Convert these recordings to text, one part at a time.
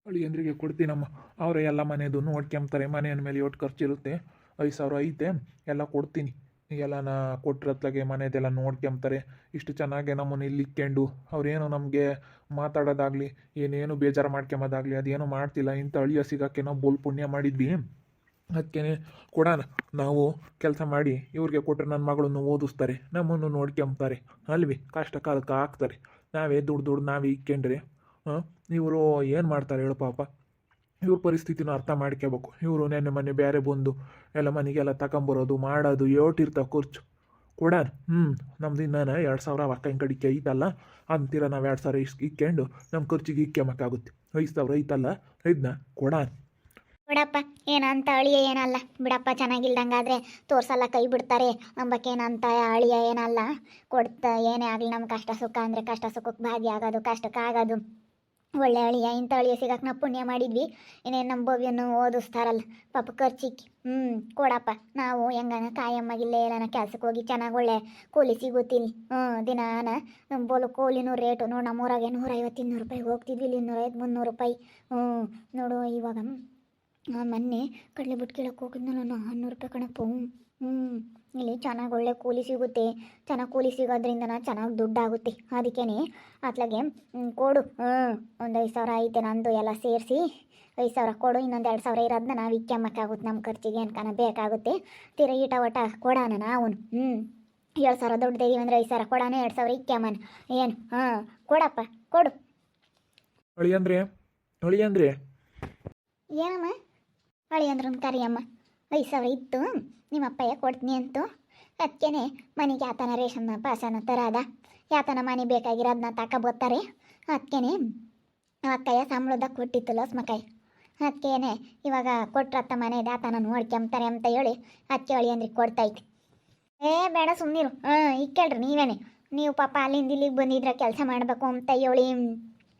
ಅಳಿಯಂದ್ರಿಗೆ ಕೊಡ್ತೀನಮ್ಮ. ಅವರೇ ಎಲ್ಲ ಮನೆದು ನೋಡ್ಕೊಂತಾರೆ. ಮನೆ ಅಂದಮೇಲೆ ಎಷ್ಟು ಖರ್ಚಿರುತ್ತೆ, 5,000 ಐತೆ, ಎಲ್ಲ ಕೊಡ್ತೀನಿ. ಎಲ್ಲನ ಕೊಟ್ಟಿರತ್ಲಾಗೆ ಮನೆದೆಲ್ಲ ನೋಡ್ಕೊಂತಾರೆ. ಇಷ್ಟು ಚೆನ್ನಾಗಿ ನಮ್ಮನ್ನು ಇಲ್ಲಿ ಇಕ್ಕೊಂಡು ಅವ್ರೇನು ನಮಗೆ ಮಾತಾಡೋದಾಗಲಿ ಏನೇನು ಬೇಜಾರು ಮಾಡ್ಕೊಂಬೋದಾಗಲಿ ಅದೇನು ಮಾಡ್ತಿಲ್ಲ. ಇಂಥ ಅಳಿಯ ಸಿಗೋಕ್ಕೆ ನಾವು ಬೋಲ್ ಪುಣ್ಯ ಮಾಡಿದ್ವಿ. ಅದಕ್ಕೆ ಕೊಡೋಣ. ನಾವು ಕೆಲಸ ಮಾಡಿ ಇವ್ರಿಗೆ ಕೊಟ್ಟರೆ ನನ್ನ ಮಗಳನ್ನು ಓದಿಸ್ತಾರೆ, ನಮ್ಮನ್ನು ನೋಡ್ಕೊಂತಾರೆ ಅಲ್ವಿ. ಕಷ್ಟ ಕಾಲಕ್ಕೆ ಹಾಕ್ತಾರೆ. ನಾವೇ ದುಡ್ಡು ನಾವೇ ಇಕ್ಕೊಂಡ್ರೆ ಇವರು ಏನು ಮಾಡ್ತಾರೆ ಹೇಳು ಪಾಪ. ಇವ್ರ ಪರಿಸ್ಥಿತಿನ ಅರ್ಥ ಮಾಡ್ಕೋಬೇಕು. ಇವರು ನೆನ್ನೆ ಮೊನ್ನೆ ಬೇರೆ ಬಂದು ಎಲ್ಲ ಮನೆಗೆಲ್ಲ ತಗೊಂಬರೋದು ಮಾಡೋದು ಏಟಿರ್ತಾವೆ ಖರ್ಚು. ಕೊಡೋಣ. ನಮ್ದು ಇನ್ನೂ 2,000 ಅಕ್ಕ ಕಡಿಕೆ ಐತಲ್ಲ ಅಂತೀರ. ನಾವು 2,000 ಇಕ್ಕೊಂಡು ನಮ್ಮ ಖರ್ಚಿಗೆ ಇಕ್ಕೊಂಬಕ್ಕಾಗುತ್ತೆ. 5,000 ಐತಲ್ಲ, ಇದನ್ನ ಕೊಡೋಣ. ಬಿಡಪ್ಪ, ಏನಂತ ಅಳಿಯ ಏನಲ್ಲ ಬಿಡಪ್ಪ. ಚೆನ್ನಾಗಿಲ್ದಂಗಾದ್ರೆ ತೋರ್ಸಲ್ಲ, ಕೈ ಬಿಡ್ತಾರೆ ನಂಬಕ್ಕೇನಂತ ಅಳಿಯ ಏನಲ್ಲ. ಕೊಡ್ತಾ ಏನೇ ಆಗಲಿ ನಮ್ಮ ಕಷ್ಟ ಸುಖ ಅಂದರೆ ಕಷ್ಟ ಸುಖಕ್ಕೆ ಭಾಗಿಯಾಗೋದು, ಕಷ್ಟಕ್ಕಾಗೋದು. ಒಳ್ಳೆ ಅಳಿಯ, ಇಂಥ ಅಳಿಯ ಸಿಗಕ್ಕೆ ನಾವು ಪುಣ್ಯ ಮಾಡಿದ್ವಿ. ಇನ್ನೇನು ನಮ್ಮ ಭವ್ಯನ್ನು ಓದಿಸ್ತಾರಲ್ಲ ಪಾಪ ಖರ್ಚಿಕ್ಕಿ. ಕೊಡಪ್ಪ. ನಾವು ಹೆಂಗನ ಕಾಯಮ್ಮಾಗಿಲ್ಲೇ ಎಲ್ಲನ ಕೆಲ್ಸಕ್ಕೆ ಹೋಗಿ ಚೆನ್ನಾಗಿ ಒಳ್ಳೆ ಕೂಲಿ ಸಿಗುತ್ತಿಲ್ಲ. ದಿನಾನ ಬೋಲು ಕೂಲಿನೂ ರೇಟು ನೋಡು. ನಮ್ಮೂರಾಗೆ 150 200 ರೂಪಾಯಿ ಹೋಗ್ತಿದ್ವಿ. ಇಲ್ಲಿ 250 300 ರೂಪಾಯಿ. ನೋಡು ಇವಾಗ ಮೊನ್ನೆ ಕಡಲೆ ಬಿಟ್ಟು ಕೇಳಕ್ಕೆ ಹೋಗಿದ್ನ ನಾನು 100 ರೂಪಾಯಿ ಕಣಪ್ಪ. ಇಲ್ಲಿ ಚೆನ್ನಾಗಿ ಒಳ್ಳೆ ಕೂಲಿ ಸಿಗುತ್ತೆ. ಚೆನ್ನಾಗಿ ಕೂಲಿ ಸಿಗೋದ್ರಿಂದ ಚೆನ್ನಾಗಿ ದುಡ್ಡಾಗುತ್ತೆ. ಅದಕ್ಕೇ ಅತ್ಲಾಗೆ ಕೊಡು. ಒಂದು 5,000 ಐತೆ ನಂದು ಎಲ್ಲ ಸೇರಿಸಿ. 5,000 ಕೊಡು. ಇನ್ನೊಂದು 2,000 ಇರೋದನ್ನ ನಾವು ಇಕ್ಕೊಂಬಕ್ಕಾಗುತ್ತೆ. ನಮ್ಮ ಖರ್ಚಿಗೆ ಏನ್ಕನ ಬೇಕಾಗುತ್ತೆ. ತೀರ ಈಟ ಒಟ ಕೊಡೋಣ ನಾವು. 7,000 ದುಡ್ಡು ತೆಗೀವಿ ಅಂದರೆ 5,000 ಕೊಡೋಣ, 2,000 ಇಕ್ಕೊಂಬನ. ಏನು ಕೊಡಪ್ಪ, ಕೊಡು. ಅಳಿಯಂದ್ರೆ ಏನಮ್ಮ ಹೊಳಿ ಅಂದ್ರನ್ ಕರಿಯಮ್ಮ. 5,000 ಇತ್ತು ನಿಮ್ಮ ಅಪ್ಪಯ್ಯ ಕೊಡ್ತೀನಿ ಅಂತು. ಅದಕ್ಕೇನೆ ಮನೆಗೆ ಯಾತನ ರೇಷನ್ ಪಾಸನ ತರದ ಯಾತನ ಮನೆ ಬೇಕಾಗಿರೋದನ್ನ ತಗೊಬೋತಾರೆ. ಅದಕ್ಕೇನೆ ಅಕ್ಕಯ್ಯ ಸಂಬಳದಾಗ ಕೊಟ್ಟಿತ್ತು ಲಸ್ಮಕಾಯಿ. ಅದಕ್ಕೇನೆ ಇವಾಗ ಕೊಟ್ರತ್ತ ಮನೆದು ಯಾತನ ನೋಡ್ಕೊಂತಾರೆ ಅಂತ ಹೇಳಿ ಅದಕ್ಕೆ ಹೊಳಿ ಅಂದ್ರಿಗೆ ಕೊಡ್ತೈತಿ. ಬೇಡ ಸುಮ್ಮನಿರು. ಇಕ್ಕೇಳ್ರಿ ನೀವೇನೆ. ನೀವು ಪಾಪ ಅಲ್ಲಿಂದ ಇಲ್ಲಿಗೆ ಬಂದಿದ್ರೆ ಕೆಲಸ ಮಾಡಬೇಕು ಅಂತ ಹೇಳಿ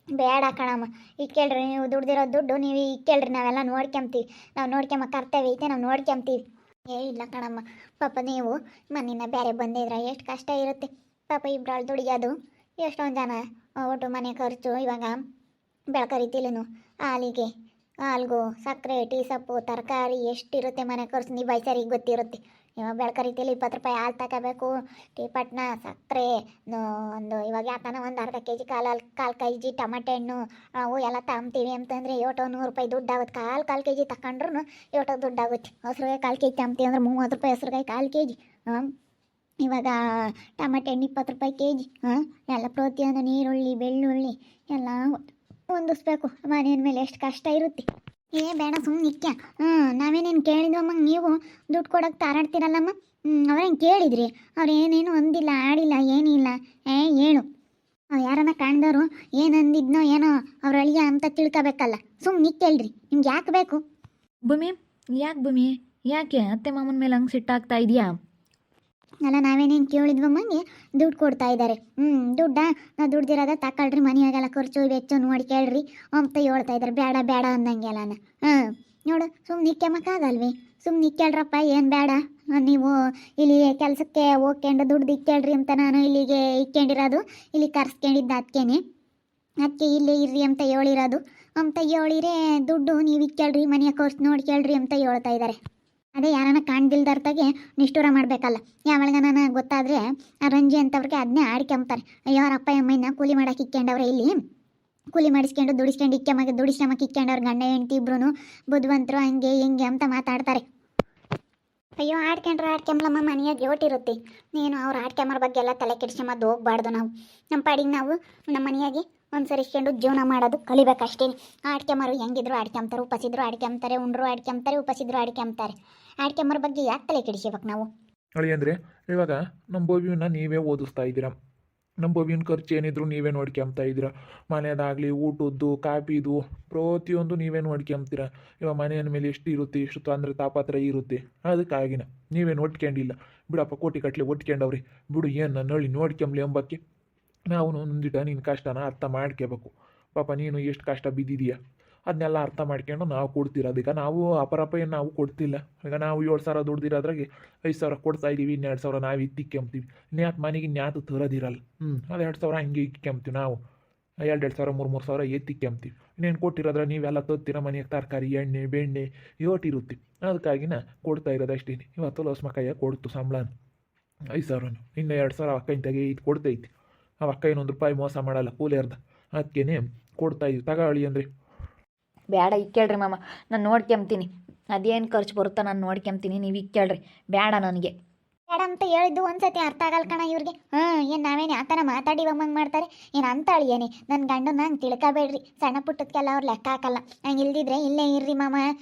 ಬೇಡ ಕಣಮ್ಮ. ಇಕ್ಕೇಳ್ರಿ, ನೀವು ದುಡ್ದಿರೋ ದುಡ್ಡು ನೀವು ಇಕ್ಕೇಳ್ರಿ. ನಾವೆಲ್ಲ ನೋಡ್ಕೊಂತೀವಿ. ನಾವು ನೋಡ್ಕೊಂಬ ಕರ್ತವ್ಯ ಐತೆ, ನಾವು ನೋಡ್ಕೊಂತೀವಿ. ಇಲ್ಲ ಕಣಮ್ಮ, ಪಾಪ ನೀವು ಮನೆಯಿಂದ ಬೇರೆ ಬಂದಿದ್ರೆ ಎಷ್ಟು ಕಷ್ಟ ಇರುತ್ತೆ ಪಾಪ. ಇಬ್ಬರಾಳು ದುಡಿಯೋದು ಎಷ್ಟೊಂದು ಜನ ಒಟ್ಟು ಮನೆ ಖರ್ಚು. ಇವಾಗ ಬೆಳಕರಿತಿಲ್ಲನು ಹಾಲಿಗೆ, ಹಾಲ್ಗೂ ಸಕ್ಕರೆ, ಟೀ ಸೊಪ್ಪು, ತರಕಾರಿ ಎಷ್ಟಿರುತ್ತೆ ಮನೆ ಖರ್ಚು ನಿಭಾಯಿಸರಿಗೆ ಗೊತ್ತಿರುತ್ತೆ. ಇವಾಗ ಬೆಳಕರಿತಿಲಿ 20 ರೂಪಾಯಿ ಹಾಲು ತಗೋಬೇಕು. ಟೀ ಪಟ್ನ, ಸಕ್ಕರೆ, ಒಂದು ಇವಾಗ ಯಾಕನ ಒಂದು ಅರ್ಧ ಕೆಜಿ ಕಾಲು ಕೆಜಿ ಟಮಾಟೆ ಹಣ್ಣು ಅವು ಎಲ್ಲ ತಗೊಂತೀವಿ ಅಂತಂದರೆ 100 ರೂಪಾಯಿ ದುಡ್ಡಾಗುತ್ತೆ. ಕಾಲು ಕೆಜಿ ತಗೊಂಡ್ರು 7 ದುಡ್ಡಾಗುತ್ತೆ. ಹಸ್ರುಗಾಯಿ 1 ಕೆಜಿ ತಗೊಂತೀವಿ ಅಂದ್ರೆ 30 ರೂಪಾಯಿ ಹಸ್ರುಗಾಯಿ 1 ಕೆಜಿ. ಇವಾಗ ಟಮಾಟೆ ಹಣ್ಣು 20 ರೂಪಾಯಿ ಕೆಜಿ. ಎಲ್ಲ ಪ್ರತಿಯೊಂದು ನೀರುಳ್ಳಿ ಬೆಳ್ಳುಳ್ಳಿ ಎಲ್ಲ ಹೊಂದಿಸ್ಬೇಕು. ಮನೆಯ ಮೇಲೆ ಎಷ್ಟು ಕಷ್ಟ ಇರುತ್ತೆ. ಬೇಡ ಸುಮ್ಮನೆ ನಿತ್ಯ. ನಾವೇನೇನು ಕೇಳಿದ್ವಮ್ಮ, ನೀವು ದುಡ್ಡು ಕೊಡೋಕೆ ತಾರಾಡ್ತೀರಲ್ಲಮ್ಮ. ಅವ್ರೇನು ಕೇಳಿದ್ರಿ? ಅವ್ರು ಏನೇನು ಅಂದಿಲ್ಲ, ಆಡಿಲ್ಲ, ಏನಿಲ್ಲ. ಹೇಳು. ಯಾರನ್ನ ಕಾಣ್ದವರು ಏನು ಅಂದಿದ್ನೋ ಏನೋ ಅವ್ರ ಅಳಿಯ ಅಂತ ತಿಳ್ಕೊಬೇಕಲ್ಲ. ಸುಮ್ಮನೆ ಕೇಳ್ರಿ. ನಿಮ್ಗೆ ಯಾಕೆ ಬೇಕು? ಭೂಮಿ, ಯಾಕೆ ಅತ್ತೆ ಮಾಮನ ಮೇಲೆ ಹಂಗೆ ಸಿಟ್ಟಾಗ್ತಾ ಇದೆಯಾ? ಅಲ್ಲ, ನಾವೇನೇನು ಕೇಳಿದ್ವಮ್ಮಂಗೆ ದುಡ್ಡು ಕೊಡ್ತಾ ಇದ್ದಾರೆ. ನಾವು ದುಡ್ದಿರೋದ ತಗೊಳ್ರಿ, ಮನೆಯಾಗೆಲ್ಲ ಖರ್ಚು ವೆಚ್ಚ ನೋಡಿ ಕೇಳ್ರಿ ಅಂತ ಹೇಳ್ತಾ ಇದ್ದಾರೆ. ಬೇಡ ಬೇಡ ಅಂದಂಗೆಲ್ಲನ. ನೋಡು, ಸುಮ್ಮನೆ ಇಕ್ಕೆಮಕ್ಕಾಗಲ್ವಿ? ಸುಮ್ಮನೆ ಇಕ್ಕೇಳ್ರಪ್ಪ, ಏನು ಬೇಡ. ನೀವು ಇಲ್ಲಿ ಕೆಲಸಕ್ಕೆ ಹೋಗ್ಕೊಂಡು ದುಡ್ಡು ಇಕ್ಕೇಳ್ರಿ ಅಂತ ನಾನು ಇಲ್ಲಿಗೆ ಇಕ್ಕೊಂಡಿರೋದು. ಇಲ್ಲಿ ಕರ್ಸ್ಕೊಂಡಿದ್ದ ಅದಕ್ಕೆ ಇಲ್ಲೇ ಇರ್ರಿ ಅಂತ ಹೇಳಿರೋದು. ಅಂತ ಹೇಳಿರೇ ದುಡ್ಡು ನೀವು ಇಕ್ಕೇಳ್ರಿ, ಮನೆಯ ಖರ್ಚು ನೋಡಿ ಕೇಳ್ರಿ ಅಂತ ಹೇಳ್ತಾ ಇದ್ದಾರೆ. ಅದೇ ಯಾರನ್ನ ಕಾಣ್ದಿಲ್ದರ್ತಾಗೆ ನಿಷ್ಠೂರ ಮಾಡಬೇಕಲ್ಲ. ಯಾವಾಗ ನಾನು ಗೊತ್ತಾದರೆ ರಂಜಿ ಅಂತವ್ರಿಗೆ ಅದನ್ನೇ ಆಡ್ಕೊಂತಾರೆ. ಅಯ್ಯೋ ಅವ್ರ ಅಪ್ಪ ಅಮ್ಮನ ಕೂಲಿ ಮಾಡಕ್ಕೆ ಇಕ್ಕೊಂಡವ್ರೆ. ಇಲ್ಲಿ ಕೂಲಿ ಮಾಡಿಸ್ಕೊಂಡು ದುಡಿಸ್ಕೊಂಬಕ್ಕೆ ಇಕ್ಕೊಂಡವ್ರು ಗಂಡ ಹೆಂಡ್ತಿ ಇಬ್ರು ಬುದ್ಧಿವಂತರು ಹಂಗೆ ಹಿಂಗೆ ಅಂತ ಮಾತಾಡ್ತಾರೆ. ಅಯ್ಯೋ ಆಡ್ಕೊಂಬ್ಲಮ್ಮ, ಮನೆಯಾಗ ಓಟಿರುತ್ತೆ. ನೀನು ಅವ್ರು ಆಡ್ಕೊಂಬರ ಬಗ್ಗೆ ಎಲ್ಲ ತಲೆ ಕೆಡಿಸ್ಕೊಂಬದ್ದು ಹೋಗ್ಬಾರ್ದು. ನಾವು ನಮ್ಮ ಪಾಡಿಗೆ ನಾವು ನಮ್ಮ ಮನೆಯಾಗೆ ಅನುಸರಿಸ್ಕೊಂಡು ಜೀವನ ಮಾಡೋದು ಕಲಿಬೇಕಷ್ಟೇ. ಆಡ್ಕೊಂಬರು ಹೆಂಗಿದ್ರು ಆಡ್ಕೊಂತಾರೆ, ಉಪಸಿದ್ರು ಆಡ್ಕೊಂತಾರೆ, ಉಂಡ್ರು ಆಡ್ಕೊಂತಾರೆ, ಉಪಸಿದ್ರು ಆಡ್ಕೊಂತಾರೆ. ಆಡ್ಕೊಂಬರ ಬಗ್ಗೆ ಯಾಕೆ ತಲೆ ಕೆಡಿಸ್ಬೇಕು ನಾವು? ಅಳಿಯಂದ್ರೆ ಇವಾಗ ನಮ್ಮ ಭವ್ಯನ ನೀವೇ ಓದಿಸ್ತಾ ಇದ್ದೀರಾ. ನಮ್ಮ ಭವ್ಯನ ಖರ್ಚು ಏನಿದ್ರು ನೀವೇ ನೋಡ್ಕೊಂಬ್ತಾ ಇದ್ದೀರಾ. ಮನೆಯದಾಗಲಿ ಊಟದ್ದು ಕಾಪಿದು ಪ್ರತಿಯೊಂದು ನೀವೇ ನೋಡ್ಕೊಂಬ್ತೀರ. ಇವಾಗ ಮನೆಯ ಮೇಲೆ ಎಷ್ಟು ಇರುತ್ತೆ, ಎಷ್ಟು ತೊಂದರೆ ತಾಪತ್ರ ಇರುತ್ತೆ. ಅದಕ್ಕಾಗಿನ ನೀವೇ ನೋಡ್ಕೊಂಡಿಲ್ಲ. ಬಿಡಪ್ಪ, ಕೋಟಿ ಕಟ್ಲೆ ಒಟ್ಕೊಂಡವ್ರಿ. ಬಿಡು, ಏನು ನನ್ನ ಹಳ್ಳಿ ನೋಡ್ಕೊಂಬ್ಲಿ ಎಂಬಕ್ಕೆ ನಾವು ನೊಂದಿಟ ನಿನ್ನ ಕಷ್ಟನ ಅರ್ಥ ಮಾಡ್ಕೋಬೇಕು. ಪಾಪ ನೀನು ಎಷ್ಟು ಕಷ್ಟ ಬಿದ್ದಿದೀಯ ಅದನ್ನೆಲ್ಲ ಅರ್ಥ ಮಾಡ್ಕೊಂಡು ನಾವು ಕೊಡ್ತಿರೋದು. ಈಗ ನಾವು ಅಪರಪ ಏನು ನಾವು ಕೊಡ್ತಿಲ್ಲ. ಈಗ ನಾವು 7,000 ದುಡ್ದಿರೋದ್ರಾಗೆ 5,000 ಕೊಡ್ತಾ ಇದ್ದೀವಿ. ಇನ್ನು 2,000 ನಾವು ಇಕ್ಕೊಂಬ್ತೀವಿ. ಇನ್ಯಾತು ಮನೆಗೆ ಇನ್ಯಾತು ತರೋದಿರಲ್ಲ. ಅದು 2,000 ಹಂಗೆ ಇಕ್ಕೊಂಬ್ತೀವಿ ನಾವು. ಎರಡು ಸಾವಿರ ಮೂರು ಸಾವಿರ ಎತ್ತಿಕ್ಕೆಂಬ್ತೀವಿ. ಇನ್ನೇನು ಕೊಟ್ಟಿರೋದ್ರ ನೀವೆಲ್ಲ ತತ್ತೀರ ಮನೆಗೆ ತರಕಾರಿ ಎಣ್ಣೆ ಬೆಣ್ಣೆ ಯೋಟಿರುತ್ತೆ. ಅದಕ್ಕಾಗಿನ ಕೊಡ್ತಾ ಇರೋದು ಅಷ್ಟೇ. ಇವತ್ತು ಲೋಸ್ಮ ಕೈಯಾಗ ಕೊಡ್ತು ಸಂಬಳನ 5,000. ಇನ್ನು 2,000 ಅಕ್ಕನ ತೆಗೆ ಇದು ಕೊಡ್ತೈತಿ. ಆ ಅಕ್ಕ ಇನ್ನೊಂದು ರೂಪಾಯಿ ಮೋಸ ಮಾಡಲ್ಲ ಕೂಲಿಯರ್ದ. ಅದಕ್ಕೇನೆ ಕೊಡ್ತಾ ಇದ್ವಿ ತಗೊಳ್ಳಿ ಅಂದರೆ. ಬೇಡ ಕೇಳ್ರಿ ಮಾಮ, ನಾನು ನೋಡ್ಕೊಂತೀನಿ. ಅದೇನು ಖರ್ಚು ಬರುತ್ತೋ ನಾನು ನೋಡ್ಕೊಂತೀನಿ. ನೀವು ಕೇಳ್ರಿ, ಬೇಡ ನನಗೆ. ಬೇಡ ಅಂತ ಹೇಳಿದ್ದು ಒಂದ್ಸತಿ ಅರ್ಥ ಆಗಲ್ಲ ಕಣ ಇವ್ರಿಗೆ. ಏನು ನಾವೇನು ಆತನ ಮಾತಾಡಿವಮ್ಮಂಗೆ ಮಾಡ್ತಾರೆ ಏನು ಅಂತಾಳಿ ಏನೇ ನನ್ನ ಗಂಡನ ಹಂಗೆ ತಿಳ್ಕೊಬೇಡ್ರಿ. ಸಣ್ಣ ಪುಟ್ಟದಕ್ಕೆಲ್ಲ ಅವ್ರು ಲೆಕ್ಕ ಹಾಕಲ್ಲ. ಹಂಗೆ ಇಲ್ದಿದ್ರೆ ಇಲ್ಲೇ ಇರ್ರಿ ಮಾಮ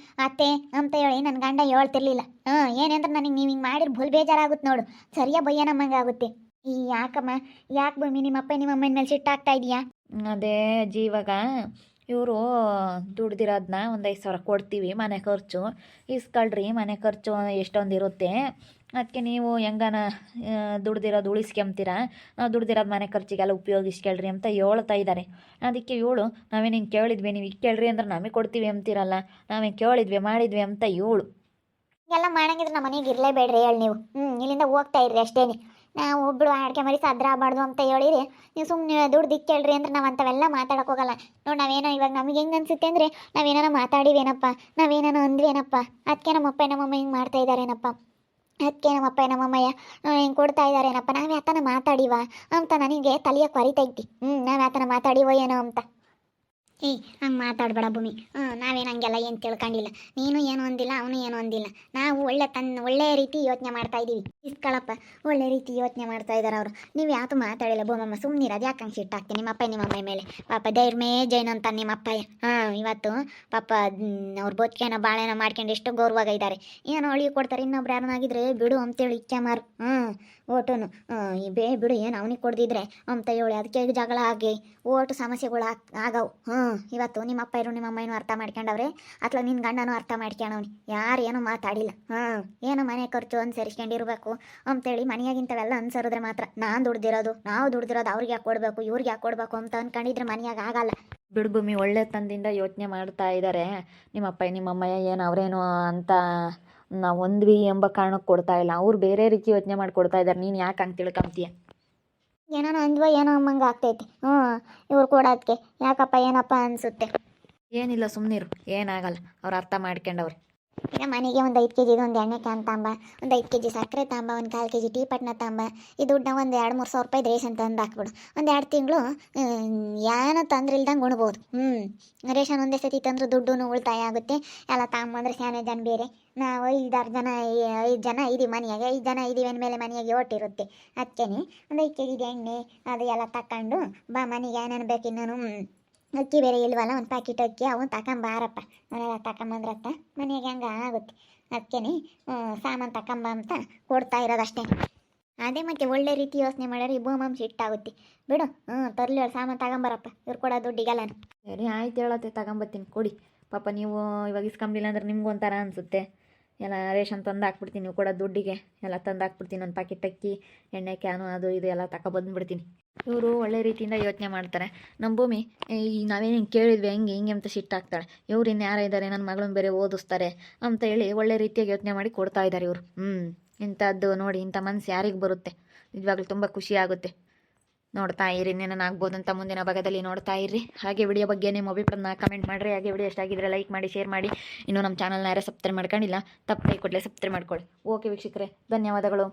ಅತ್ತೆ ಅಂತ ಹೇಳಿ ನನ್ನ ಗಂಡ ಹೇಳ್ತಿರ್ಲಿಲ್ಲ. ಏನಂದ್ರೆ ನನಗೆ ನೀವು ಹಿಂಗೆ ಮಾಡಿದ್ರೆ ಭುಲ್ ಬೇಜಾರಾಗುತ್ತೆ ನೋಡು. ಸರಿಯಾ ಬಯ್ಯ ನಮ್ಮಂಗೆ ಆಗುತ್ತೆ. ಈ ಯಾಕಮ್ಮ ಯಾಕೆ ಭೂಮಿ ನಿಮ್ಮಪ್ಪ ನಿಮ್ಮಮ್ಮನ ಮೇಲೆ ಸಿಟ್ಟಾಗ್ತಾ ಇದೆಯಾ? ಅದೇ ಇವಾಗ ಇವರು ದುಡ್ದಿರೋದನ್ನ ಒಂದು 5,000 ಕೊಡ್ತೀವಿ ಮನೆ ಖರ್ಚು. ಇಸ್ಕೊಳ್ರಿ, ಮನೆ ಖರ್ಚು ಎಷ್ಟೊಂದು ಇರುತ್ತೆ. ಅದಕ್ಕೆ ನೀವು ಹೆಂಗನ ದುಡ್ದಿರೋದು ಉಳಿಸ್ಕೊಂತೀರ, ನಾವು ದುಡ್ದಿರೋದು ಮನೆ ಖರ್ಚಿಗೆಲ್ಲ ಉಪಯೋಗಿಸ್ಕೊಳ್ರಿ ಅಂತ ಹೇಳ್ತಾ ಇದ್ದಾರೆ. ಅದಕ್ಕೆ ಇವಳು ನಾವೇನು ಹಿಂಗೆ ಕೇಳಿದ್ವಿ, ನೀವು ಕೇಳ್ರಿ ಅಂದ್ರೆ ನಮಗೆ ಕೊಡ್ತೀವಿ ಅಂತೀರಲ್ಲ, ನಾವೇನು ಕೇಳಿದ್ವಿ ಮಾಡಿದ್ವಿ ಅಂತ ಇವಳು. ಎಲ್ಲ ಮಾಡಂಗಿದ್ರೆ ನಮ್ಮ ಮನೆಗೆ ಇರಲೇಬೇಡ್ರಿ ಹೇಳಿ ನೀವು. ಇಲ್ಲಿಂದ ಹೋಗ್ತಾ ಇರ್ರಿ ಅಷ್ಟೇನೆ. ನಾವು ಒಬ್ಬಳು ಅಡ್ಗೆ ಮರಿ ಸದ್ರ ಆಗಬಾರ್ದು ಅಂತ ಹೇಳಿರಿ. ನೀವು ಸುಮ್ಮನೆ ದುಡ್ಡು ದಿಕ್ಕೇಳ್ರಿ ಅಂದ್ರೆ ನಾವು ಅಂಥವೆಲ್ಲ ಮಾತಾಡೋಕೆ ಹೋಗಲ್ಲ ನೋಡಿ. ನಾವೇನೋ ಇವಾಗ ನಮಗೆ ಹೆಂಗೆ ಅನ್ಸುತ್ತೆ ಅಂದರೆ ನಾವೇನಾರ ಮಾತಾಡಿವೇನಪ್ಪ, ನಾವೇನಾರ ಅಂದ್ವೇನಪ್ಪ, ಅದಕ್ಕೆ ನಮ್ಮಪ್ಪ ನಮ್ಮಮ್ಮ ಹಿಂಗೆ ಮಾಡ್ತಾ ಇದ್ದಾರೇನಪ್ಪ, ಅದಕ್ಕೆ ನಮ್ಮಪ್ಪ ನಮ್ಮಮ್ಮಯ್ಯ ಹಿಂಗೆ ಕೊಡ್ತಾ ಇದ್ದಾರೇನಪ್ಪ, ನಾವು ಯಾತನ ಮಾತಾಡಿವ ಅಂತ ನನಗೆ ತಲೆಯ ಕೊರಿತೈತಿ. ನಾವು ಯಾತನ ಮಾತಾಡಿವೋ ಏನೋ ಅಂತ. ಹಂಗೆ ಮಾತಾಡಬೇಡ ಭೂಮಿ. ನಾವೇನು ಹಂಗೆಲ್ಲ ಏನು ತಿಳ್ಕೊಂಡಿಲ್ಲ. ನೀನು ಏನು ಅಂದಿಲ್ಲ, ಅವನು ಏನು ಅಂದಿಲ್ಲ. ನಾವು ಒಳ್ಳೆಯ ರೀತಿ ಯೋಚನೆ ಮಾಡ್ತಾ ಇದ್ದೀವಿ. ಇಸ್ಕೊಳಪ್ಪ, ಒಳ್ಳೆ ರೀತಿ ಯೋಚನೆ ಮಾಡ್ತಾ ಇದ್ದಾರೆ ಅವರು. ನೀವು ಯಾತು ಮಾತಾಡಿಲ್ಲ ಭೂಮಮ್ಮ, ಸುಮ್ಮನಿರ. ಅದು ಯಾಕೆ ಹಂಗೆ ಸಿಟ್ಟಾಗ್ತೀನಿ ನಿಮ್ಮಪ್ಪ ನಿಮ್ಮಮ್ಮ ಮೇಲೆ? ಪಾಪ ಧೈರ್ಯಮೇ ಜೈನ್ ಅಂತ ನಿಮ್ಮಪ್ಪಯ್ಯ. ಇವತ್ತು ಪಾಪ ಅವ್ರ ಬದುಕೇನೋ ಬಾಳೆನೋ ಮಾಡ್ಕೊಂಡು ಎಷ್ಟು ಗೌರವಾಗ ಇದ್ದಾರೆ. ಏನೋ ಅಳಿಗೆ ಕೊಡ್ತಾರೆ, ಇನ್ನೊಬ್ರು ಯಾರನ್ನಾಗಿದ್ರೆ ಬಿಡು ಅಂತೇಳಿ ಇಚ್ಛೆ ಮಾರು. ಓಟುನು ಈ ಬಿಡು ಏನು ಅವನಿಗೆ ಕೊಡ್ದಿದ್ರೆ ಅಂತ ಹೇಳಿ ಅದಕ್ಕೆ ಜಗಳ ಆಗಿ ಓಟು ಸಮಸ್ಯೆಗಳು ಆಗವು. ಇವತ್ತು ನಿಮ್ಮಪ್ಪ ಇರು ನಿಮ್ಮಮ್ಮನೂ ಅರ್ಥ ಮಾಡ್ಕೊಂಡವ್ರೆ, ಅಥವಾ ನಿನ್ನ ಗಂಡನೂ ಅರ್ಥ ಮಾಡ್ಕೊಂಡವ್ನಿ. ಯಾರು ಏನೂ ಮಾತಾಡಿಲ್ಲ. ಏನು ಮನೆ ಖರ್ಚು ಅನುಸರಿಸ್ಕೊಂಡಿರ್ಬೇಕು ಅಂತೇಳಿ ಮನೆಯಾಗಿಂತವೆಲ್ಲ ಅನ್ಸರಿದ್ರೆ ಮಾತ್ರ ನಾವು ದುಡ್ದಿರೋದು ಅವ್ರಿಗೆ ಯಾಕೆ ಕೊಡಬೇಕು ಇವ್ರಿಗೆ ಯಾಕೆ ಕೊಡಬೇಕು ಅಂತ ಅಂದ್ಕೊಂಡಿದ್ರೆ ಮನೆಯಾಗ ಆಗಲ್ಲ. ಬಿಡ್ಭೂಮಿ ಒಳ್ಳೆ ತಂದಿಂದ ಯೋಚನೆ ಮಾಡ್ತಾ ಇದ್ದಾರೆ. ನಿಮ್ಮಪ್ಪ ನಿಮ್ಮಮ್ಮಯ್ಯ ಏನು ಅವರೇನು ಅಂತ ನಾವು ಒಂದ್ವಿ ಎಂಬ ಕಾರಣಕ್ಕೆ ಕೊಡ್ತಾ ಇಲ್ಲ. ಅವ್ರು ಬೇರೆ ರೀತಿ ಯೋಚನೆ ಮಾಡಿ ಕೊಡ್ತಾ ಇದ್ದಾರೆ. ನೀನು ಯಾಕೆ ಹಂಗೆ ತಿಳ್ಕೊಂತೀಯ? ಏನೋ ಅಂದ್ವ ಏನೋ ಅಮ್ಮಂಗೆ ಆಗ್ತೈತಿ. ಇವ್ರು ಕೊಡೋದಕ್ಕೆ ಯಾಕಪ್ಪ ಏನಪ್ಪ ಅನಿಸುತ್ತೆ. ಏನಿಲ್ಲ ಸುಮ್ಮನಿರು, ಏನಾಗಲ್ಲ. ಅವ್ರು ಅರ್ಥ ಮಾಡ್ಕೊಂಡವ್ರೆ. ಈಗ ಮನೆಗೆ ಒಂದು 5 kg ಒಂದು ಎಣ್ಣೆ ಕ್ಯಾನ್ ತಾಂಬ, ಒಂದು 5 kg ಸಕ್ಕರೆ ತಾಂಬ, ಒಂದು 1/4 kg ಟೀ ಪಟ್ನ ತಾಂಬ. ಈ ದುಡ್ಡನ್ನ ಒಂದು 2-3 ಸಾವಿರ ರೂಪಾಯಿ ರೇಷನ್ ತಂದು ಹಾಕ್ಬಿಡು. ಒಂದು 2 ತಿಂಗಳು ಏನೋ ತೊಂದ್ರೆ ಇಲ್ದಂಗೆ ಉಣ್ಬೋದು. ರೇಷನ್ ಒಂದೇ ಸತಿ ತಂದ್ರೆ ದುಡ್ಡು ಉಳಿತಾಯ ಆಗುತ್ತೆ. ಎಲ್ಲ ತಾಂಬಂದ್ರೆ ಸ್ಯಾನೆ ಜನ ಬೇರೆ. ನಾವು 5 ಜನ ಇದೀವಿ ಮನೆಯಾಗೆ. 5 ಜನ ಇದೀವಿ ಅಂದಮೇಲೆ ಮನೆಯಾಗೆ ಒಟ್ಟಿರುತ್ತೆ. ಅದಕ್ಕೆ ಒಂದು 5 kg ಎಣ್ಣೆ ಅದು ಎಲ್ಲ ತಗೊಂಡು ಬಾ ಮನೆಗೆ. ಏನೇನು ಬೇಕು ಇನ್ನೂ ಅಕ್ಕಿ ಬೇರೆ ಇಲ್ವಲ್ಲ, ಒಂದು ಪ್ಯಾಕೆಟ್ ಅಕ್ಕಿ ಅವನು ತಗೊಂಬಾರಪ್ಪ. ಅವನ್ನೆಲ್ಲ ತಗೊಂಬಂದ್ರತ್ತ ಮನೆಯಾಗೆ ಹಂಗೆ ಆಗುತ್ತೆ. ಅದಕ್ಕೆ ಸಾಮಾನು ತಗೊಂಬ ಅಂತ ಕೊಡ್ತಾ ಇರೋದಷ್ಟೇ. ಅದೇ ಮತ್ತೆ ಒಳ್ಳೆ ರೀತಿ ಯೋಚನೆ ಮಾಡ್ಯಾರ. ಈ ಭೂಮಂಶ ಇಟ್ಟಾಗುತ್ತೆ ಬಿಡು. ತರ್ಲಿ ಸಾಮಾನು ತಗೊಂಬರಪ್ಪ, ಇವ್ರು ಕೊಡೋ ದುಡ್ಡಿಗಲ್ಲ. ಸರಿ ಆಯ್ತು, ಹೇಳತ್ತೆ ತಗೊಂಬತ್ತೀನಿ ಕೊಡಿ. ಪಾಪ ನೀವು ಇವಾಗ ಇಸ್ಕೊಂಬಿಲ್ಲ ಅಂದ್ರೆ ನಿಮ್ಗೆ ಒಂಥರ ಅನಿಸುತ್ತೆ. ಎಲ್ಲ ರೇಷನ್ ತಂದು ಹಾಕ್ಬಿಡ್ತೀನಿ, ನೀವು ಕೊಡೋ ದುಡ್ಡಿಗೆ ಎಲ್ಲ ತಂದು ಹಾಕ್ಬಿಡ್ತೀನಿ. ಒಂದು ಪ್ಯಾಕೆಟ್ ಅಕ್ಕಿ ಎಣ್ಣೆ ಕ್ಯಾನು ಅದು ಇದು ಎಲ್ಲ ತಗೊಬಂದ್ಬಿಡ್ತೀನಿ. ಇವರು ಒಳ್ಳೆ ರೀತಿಯಿಂದ ಯೋಚನೆ ಮಾಡ್ತಾರೆ. ನಮ್ಮ ಭೂಮಿ ಈ ನಾವೇನು ಹಿಂಗೆ ಕೇಳಿದ್ವಿ ಹಿಂಗೆ ಅಂತ ಸಿಟ್ಟಾಗ್ತಾಳೆ. ಇವ್ರು ಇನ್ನು ಯಾರ ಇದ್ದಾರೆ, ನನ್ನ ಮಗಳನ್ನ ಬೇರೆ ಓದಿಸ್ತಾರೆ ಅಂತ ಹೇಳಿ ಒಳ್ಳೆ ರೀತಿಯಾಗಿ ಯೋಚನೆ ಮಾಡಿ ಕೊಡ್ತಾ ಇದ್ದಾರೆ ಇವರು. ಇಂಥದ್ದು ನೋಡಿ, ಇಂಥ ಮನಸ್ಸು ಯಾರಿಗೆ ಬರುತ್ತೆ? ನಿಜವಾಗ್ಲೂ ತುಂಬ ಖುಷಿ ಆಗುತ್ತೆ. ನೋಡ್ತಾ ಇರಿ, ಇನ್ನೇನು ಆಗ್ಬೋದು ಅಂತ ಮುಂದಿನ ಭಾಗದಲ್ಲಿ ನೋಡ್ತಾ ಇರ್ರಿ. ಹಾಗೆ ವಿಡಿಯೋ ಬಗ್ಗೆ ನಿಮ್ಮ ಅಭಿಪ್ರಾಯನ ಕಮೆಂಟ್ ಮಾಡಿರಿ. ಹಾಗೆ ವಿಡಿಯೋ ಎಷ್ಟಾಗಿದ್ದರೆ ಲೈಕ್ ಮಾಡಿ, ಶೇರ್ ಮಾಡಿ. ಇನ್ನೂ ನಮ್ಮ ಚಾನಲ್ನ ಯಾರೇ ಸಬ್ಸ್ಕ್ರೈಬ್ ಮಾಡ್ಕೊಂಡಿಲ್ಲ, ತಪ್ಪದೆ ಕೂಡಲೇ ಸಬ್ಸ್ಕ್ರೈಬ್ ಮಾಡ್ಕೊಳ್ಳಿ. ಓಕೆ ವೀಕ್ಷಕರೇ, ಧನ್ಯವಾದಗಳು.